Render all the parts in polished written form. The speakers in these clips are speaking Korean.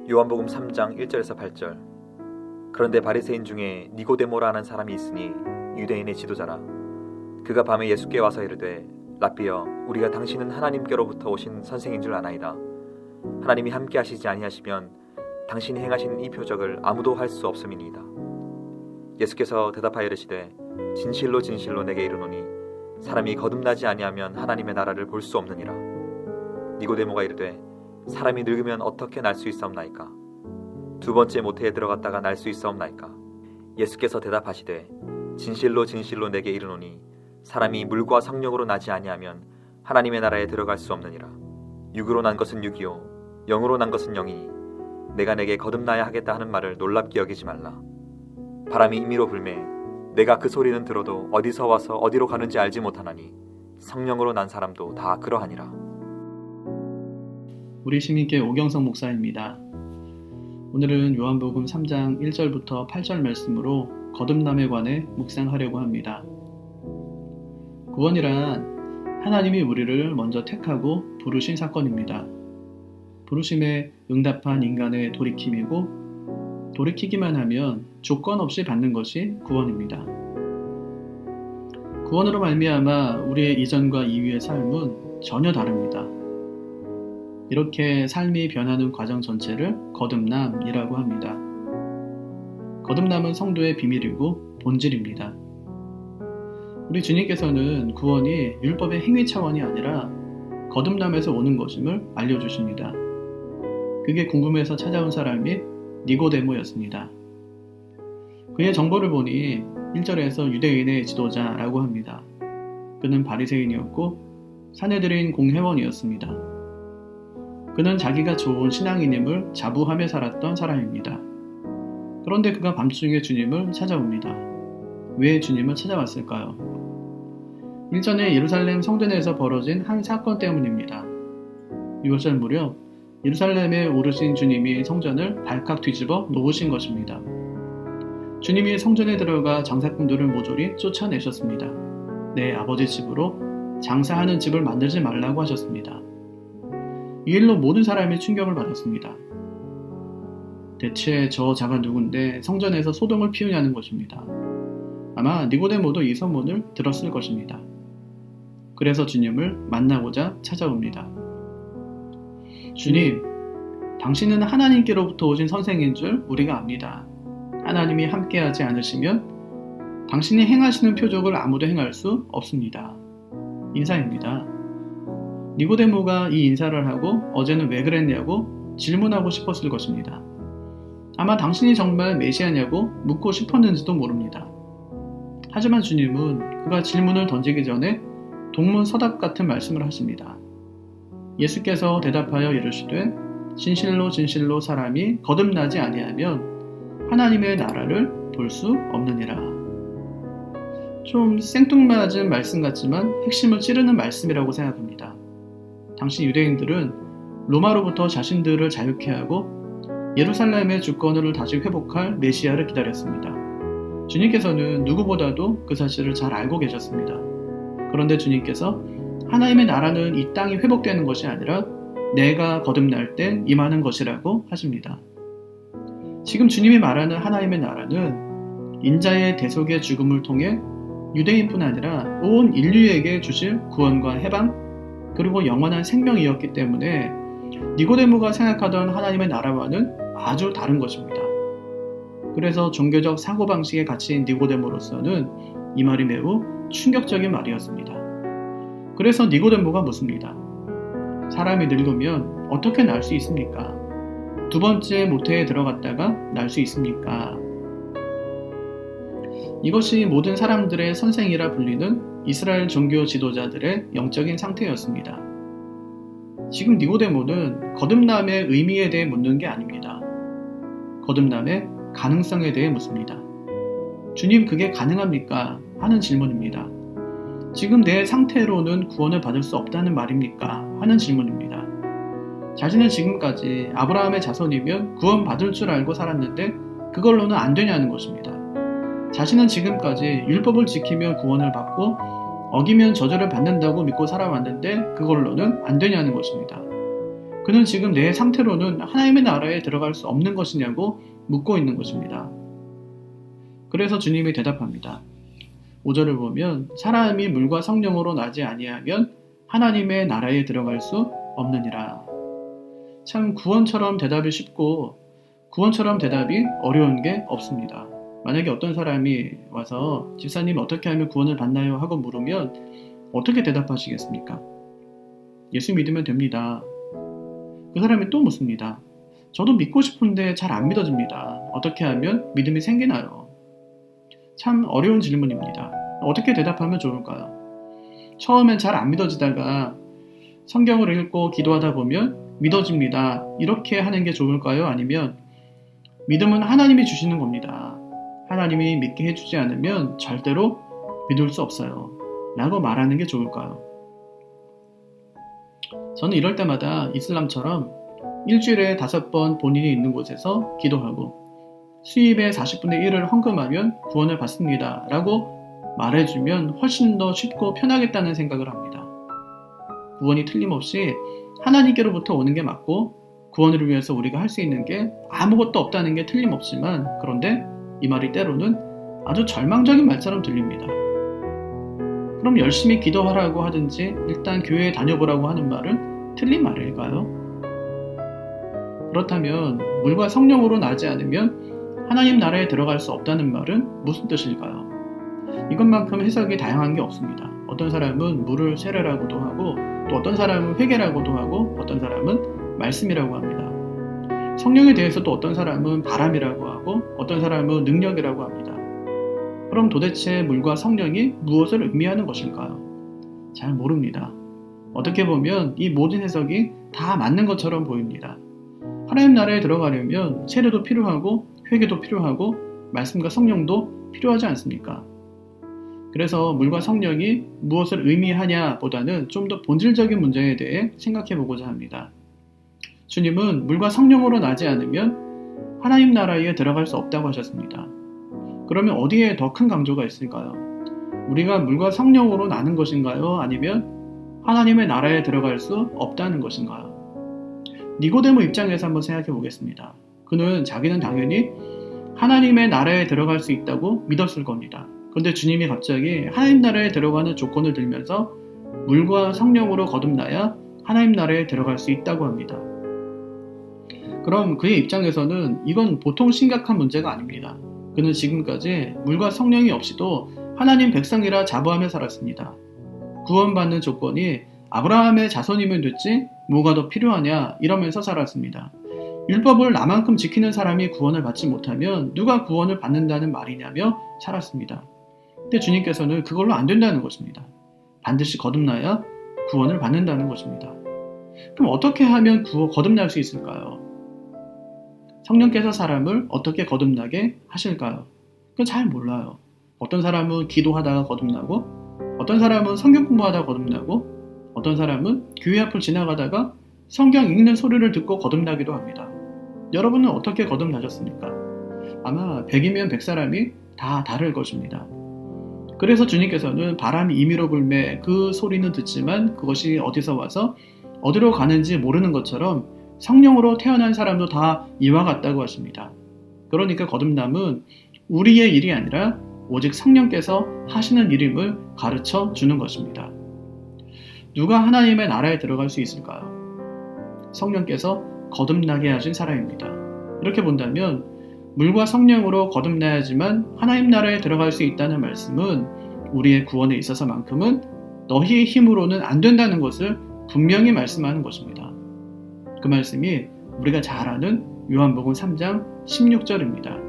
요한복음 3장 1절에서 8절. 그런데 바리새인 중에 니고데모라 하는 사람이 있으니 유대인의 지도자라. 그가 밤에 예수께 와서 이르되 랍비여, 우리가 당신은 하나님께로부터 오신 선생인 줄 아나이다. 하나님이 함께 하시지 아니하시면 당신이 행하신 이 표적을 아무도 할 수 없음이니이다. 예수께서 대답하여 이르시되 진실로 진실로 내게 이르노니 사람이 거듭나지 아니하면 하나님의 나라를 볼 수 없느니라. 니고데모가 이르되 사람이 늙으면 어떻게 날 수 있사옵나이까? 두 번째 모태에 들어갔다가 날 수 있사옵나이까? 예수께서 대답하시되 진실로 진실로 내게 이르노니 사람이 물과 성령으로 나지 아니하면 하나님의 나라에 들어갈 수 없느니라. 육으로 난 것은 육이요 영으로 난 것은 영이니 내가 내게 거듭나야 하겠다 하는 말을 놀랍게 여기지 말라. 바람이 임의로 불매 내가 그 소리는 들어도 어디서 와서 어디로 가는지 알지 못하나니 성령으로 난 사람도 다 그러하니라. 우리 시민교회 오경석 목사입니다. 오늘은 요한복음 3장 1절부터 8절 말씀으로 거듭남에 관해 묵상하려고 합니다. 구원이란 하나님이 우리를 먼저 택하고 부르신 사건입니다. 부르심에 응답한 인간의 돌이킴이고, 돌이키기만 하면 조건 없이 받는 것이 구원입니다. 구원으로 말미암아 우리의 이전과 이후의 삶은 전혀 다릅니다. 이렇게 삶이 변하는 과정 전체를 거듭남이라고 합니다. 거듭남은 성도의 비밀이고 본질입니다. 우리 주님께서는 구원이 율법의 행위 차원이 아니라 거듭남에서 오는 것임을 알려주십니다. 그게 궁금해서 찾아온 사람이 니고데모였습니다. 그의 정보를 보니 1절에서 유대인의 지도자라고 합니다. 그는 바리새인이었고 사내들인 공회원이었습니다. 그는 자기가 좋은 신앙인임을 자부하며 살았던 사람입니다. 그런데 그가 밤중에 주님을 찾아옵니다. 왜 주님을 찾아왔을까요? 일전에 예루살렘 성전에서 벌어진 한 사건 때문입니다. 6월 무렵 예루살렘에 오르신 주님이 성전을 발칵 뒤집어 놓으신 것입니다. 주님이 성전에 들어가 장사꾼들을 모조리 쫓아내셨습니다. 내 아버지 집으로 장사하는 집을 만들지 말라고 하셨습니다. 이 일로 모든 사람이 충격을 받았습니다. 대체 저 자가 누군데 성전에서 소동을 피우냐는 것입니다. 아마 니고데모도 이 소문을 들었을 것입니다. 그래서 주님을 만나고자 찾아옵니다. 주님, 당신은 하나님께로부터 오신 선생인 줄 우리가 압니다. 하나님이 함께하지 않으시면 당신이 행하시는 표적을 아무도 행할 수 없습니다. 인사입니다. 니고데모가 이 인사를 하고 어제는 왜 그랬냐고 질문하고 싶었을 것입니다. 아마 당신이 정말 메시아냐고 묻고 싶었는지도 모릅니다. 하지만 주님은 그가 질문을 던지기 전에 동문서답 같은 말씀을 하십니다. 예수께서 대답하여 이르시되 진실로 진실로 사람이 거듭나지 아니하면 하나님의 나라를 볼 수 없느니라. 좀 생뚱맞은 말씀 같지만 핵심을 찌르는 말씀이라고 생각합니다. 당시 유대인들은 로마로부터 자신들을 자유케 하고 예루살렘의 주권을 다시 회복할 메시아를 기다렸습니다. 주님께서는 누구보다도 그 사실을 잘 알고 계셨습니다. 그런데 주님께서 하나님의 나라는 이 땅이 회복되는 것이 아니라 내가 거듭날 때 임하는 것이라고 하십니다. 지금 주님이 말하는 하나님의 나라는 인자의 대속의 죽음을 통해 유대인뿐 아니라 온 인류에게 주실 구원과 해방 그리고 영원한 생명이었기 때문에 니고데모가 생각하던 하나님의 나라와는 아주 다른 것입니다. 그래서 종교적 사고방식에 갇힌 니고데모로서는 이 말이 매우 충격적인 말이었습니다. 그래서 니고데모가 묻습니다. 사람이 늙으면 어떻게 날 수 있습니까? 두 번째 모태에 들어갔다가 날 수 있습니까? 이것이 모든 사람들의 선생이라 불리는 이스라엘 종교 지도자들의 영적인 상태였습니다. 지금 니고데모는 거듭남의 의미에 대해 묻는 게 아닙니다. 거듭남의 가능성에 대해 묻습니다. 주님, 그게 가능합니까? 하는 질문입니다. 지금 내 상태로는 구원을 받을 수 없다는 말입니까? 하는 질문입니다. 자신은 지금까지 아브라함의 자손이면 구원받을 줄 알고 살았는데 그걸로는 안 되냐는 것입니다. 자신은 지금까지 율법을 지키면 구원을 받고 어기면 저주를 받는다고 믿고 살아왔는데 그걸로는 안 되냐는 것입니다. 그는 지금 내 상태로는 하나님의 나라에 들어갈 수 없는 것이냐고 묻고 있는 것입니다. 그래서 주님이 대답합니다. 5절을 보면 사람이 물과 성령으로 나지 아니하면 하나님의 나라에 들어갈 수 없느니라. 참 구원처럼 대답이 쉽고 구원처럼 대답이 어려운 게 없습니다. 만약에 어떤 사람이 와서 집사님 어떻게 하면 구원을 받나요? 하고 물으면 어떻게 대답하시겠습니까? 예수 믿으면 됩니다. 그 사람이 또 묻습니다. 저도 믿고 싶은데 잘 안 믿어집니다. 어떻게 하면 믿음이 생기나요? 참 어려운 질문입니다. 어떻게 대답하면 좋을까요? 처음엔 잘 안 믿어지다가 성경을 읽고 기도하다 보면 믿어집니다. 이렇게 하는 게 좋을까요? 아니면 믿음은 하나님이 주시는 겁니다. 하나님이 믿게 해주지 않으면 절대로 믿을 수 없어요. 라고 말하는 게 좋을까요? 저는 이럴 때마다 이슬람처럼 일주일에 5번 본인이 있는 곳에서 기도하고 수입의 40분의 1을 헌금하면 구원을 받습니다. 라고 말해주면 훨씬 더 쉽고 편하겠다는 생각을 합니다. 구원이 틀림없이 하나님께로부터 오는 게 맞고 구원을 위해서 우리가 할 수 있는 게 아무것도 없다는 게 틀림없지만 그런데 이 말이 때로는 아주 절망적인 말처럼 들립니다. 그럼 열심히 기도하라고 하든지 일단 교회에 다녀보라고 하는 말은 틀린 말일까요? 그렇다면 물과 성령으로 나지 않으면 하나님 나라에 들어갈 수 없다는 말은 무슨 뜻일까요? 이것만큼 해석이 다양한 게 없습니다. 어떤 사람은 물을 세례라고도 하고 또 어떤 사람은 회개라고도 하고 어떤 사람은 말씀이라고 합니다. 성령에 대해서 또 어떤 사람은 바람이라고 하고 어떤 사람은 능력이라고 합니다. 그럼 도대체 물과 성령이 무엇을 의미하는 것일까요? 잘 모릅니다. 어떻게 보면 이 모든 해석이 다 맞는 것처럼 보입니다. 하나님 나라에 들어가려면 세례도 필요하고 회개도 필요하고 말씀과 성령도 필요하지 않습니까? 그래서 물과 성령이 무엇을 의미하냐 보다는 좀 더 본질적인 문제에 대해 생각해 보고자 합니다. 주님은 물과 성령으로 나지 않으면 하나님 나라에 들어갈 수 없다고 하셨습니다. 그러면 어디에 더 큰 강조가 있을까요? 우리가 물과 성령으로 나는 것인가요? 아니면 하나님의 나라에 들어갈 수 없다는 것인가요? 니고데모 입장에서 한번 생각해 보겠습니다. 그는 자기는 당연히 하나님의 나라에 들어갈 수 있다고 믿었을 겁니다. 그런데 주님이 갑자기 하나님 나라에 들어가는 조건을 들면서 물과 성령으로 거듭나야 하나님 나라에 들어갈 수 있다고 합니다. 그럼 그의 입장에서는 이건 보통 심각한 문제가 아닙니다. 그는 지금까지 물과 성령이 없이도 하나님 백성이라 자부하며 살았습니다. 구원받는 조건이 아브라함의 자손이면 됐지 뭐가 더 필요하냐 이러면서 살았습니다. 율법을 나만큼 지키는 사람이 구원을 받지 못하면 누가 구원을 받는다는 말이냐며 살았습니다. 근데 주님께서는 그걸로 안 된다는 것입니다. 반드시 거듭나야 구원을 받는다는 것입니다. 그럼 어떻게 하면 거듭날 수 있을까요? 성령께서 사람을 어떻게 거듭나게 하실까요? 그건 잘 몰라요. 어떤 사람은 기도하다가 거듭나고 어떤 사람은 성경 공부하다가 거듭나고 어떤 사람은 교회 앞을 지나가다가 성경 읽는 소리를 듣고 거듭나기도 합니다. 여러분은 어떻게 거듭나셨습니까? 아마 100이면 100사람이 다 다를 것입니다. 그래서 주님께서는 바람이 임의로 불매 그 소리는 듣지만 그것이 어디서 와서 어디로 가는지 모르는 것처럼 성령으로 태어난 사람도 다 이와 같다고 하십니다. 그러니까 거듭남은 우리의 일이 아니라 오직 성령께서 하시는 일임을 가르쳐 주는 것입니다. 누가 하나님의 나라에 들어갈 수 있을까요? 성령께서 거듭나게 하신 사람입니다. 이렇게 본다면 물과 성령으로 거듭나야지만 하나님 나라에 들어갈 수 있다는 말씀은 우리의 구원에 있어서만큼은 너희의 힘으로는 안 된다는 것을 분명히 말씀하는 것입니다. 그 말씀이 우리가 잘 아는 요한복음 3장 16절입니다.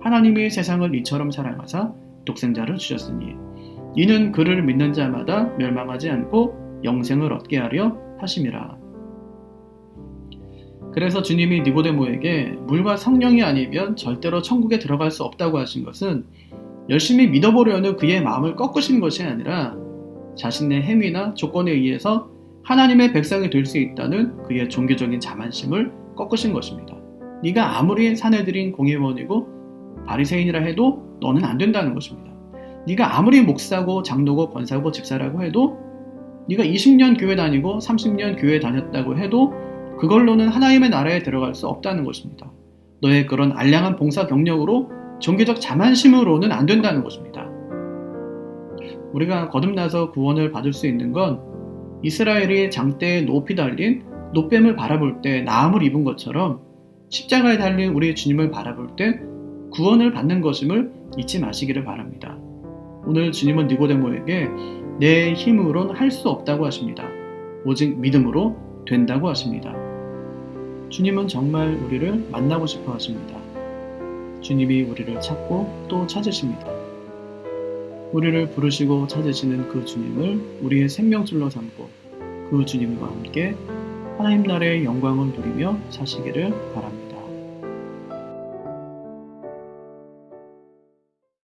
하나님이 세상을 이처럼 사랑하사 독생자를 주셨으니 이는 그를 믿는 자마다 멸망하지 않고 영생을 얻게 하려 하심이라. 그래서 주님이 니고데모에게 물과 성령이 아니면 절대로 천국에 들어갈 수 없다고 하신 것은 열심히 믿어보려는 그의 마음을 꺾으신 것이 아니라 자신의 행위나 조건에 의해서 하나님의 백성이 될 수 있다는 그의 종교적인 자만심을 꺾으신 것입니다. 네가 아무리 사내들인 공회원이고 바리새인이라 해도 너는 안 된다는 것입니다. 네가 아무리 목사고 장로고 권사고 집사라고 해도 네가 20년 교회 다니고 30년 교회 다녔다고 해도 그걸로는 하나님의 나라에 들어갈 수 없다는 것입니다. 너의 그런 알량한 봉사 경력으로 종교적 자만심으로는 안 된다는 것입니다. 우리가 거듭나서 구원을 받을 수 있는 건 이스라엘이 장대에 높이 달린 노뱀을 바라볼 때 나음을 입은 것처럼 십자가에 달린 우리 주님을 바라볼 때 구원을 받는 것임을 잊지 마시기를 바랍니다. 오늘 주님은 니고데모에게 내 힘으론 할 수 없다고 하십니다. 오직 믿음으로 된다고 하십니다. 주님은 정말 우리를 만나고 싶어 하십니다. 주님이 우리를 찾고 또 찾으십니다. 우리를 부르시고 찾으시는 그 주님을 우리의 생명줄로 삼고 그 주님과 함께 하나님 나라의 영광을 누리며 사시기를 바랍니다.